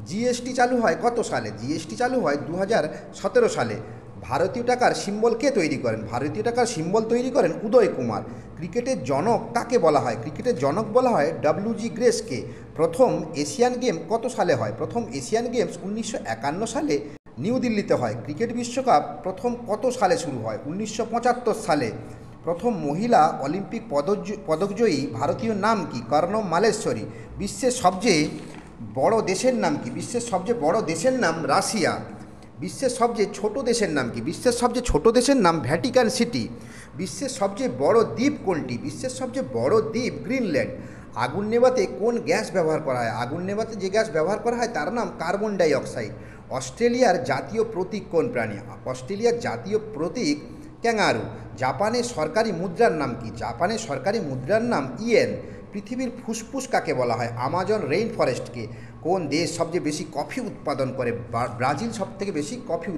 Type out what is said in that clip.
GST চালু হয় কত সালে? জিএসটি চালু হয় 2017 সালে। ভারতীয় টাকার সিম্বল কে তৈরি করেন? ভারতীয় টাকার সিম্বল তৈরি করেন উদয় কুমার। ক্রিকেটের জনক কাকে বলা হয়? ক্রিকেটের জনক বলা হয় ডব্লিউজি গ্রেসকে। প্রথম এশিয়ান গেম কত সালে হয়? প্রথম এশিয়ান গেমস 1951 সালে নিউ দিল্লিতে হয়। ক্রিকেট বিশ্বকাপ প্রথম কত সালে শুরু হয়? 1975 সালে। প্রথম মহিলা অলিম্পিক পদকজয়ী ভারতীয় নাম কি? কর্ণম মালেশ্বরী। বিশ্বের সবচেয়ে বড় দেশের নাম কি? বিশ্বের সবচেয়ে বড় দেশের নাম রাশিয়া। বিশ্বের সবচেয়ে ছোট দেশের নাম কি? বিশ্বের সবচেয়ে ছোট দেশের নাম ভ্যাটিকান সিটি। বিশ্বের সবচেয়ে বড় দ্বীপ কোনটি? বিশ্বের সবচেয়ে বড় দ্বীপ গ্রিনল্যান্ড। আগুন নেভাতে কোন গ্যাস ব্যবহার করা হয়? আগুন নেভাতে যে গ্যাস ব্যবহার করা হয় তার নাম কার্বন ডাই অক্সাইড। অস্ট্রেলিয়ার জাতীয় প্রতীক কোন প্রাণী? অস্ট্রেলিয়ার জাতীয় প্রতীক ক্যাঙ্গারু। জাপানের সরকারি মুদ্রার নাম কি? জাপানের সরকারি মুদ্রার নাম ইয়েন। পৃথিবীর ফুসফুস কাকে বলা হয়? আমাজন রেইন ফরেস্টকে। কোন দেশ সবচেয়ে বেশি কফি উৎপাদন করে? ব্রাজিল সবথেকে বেশি কফি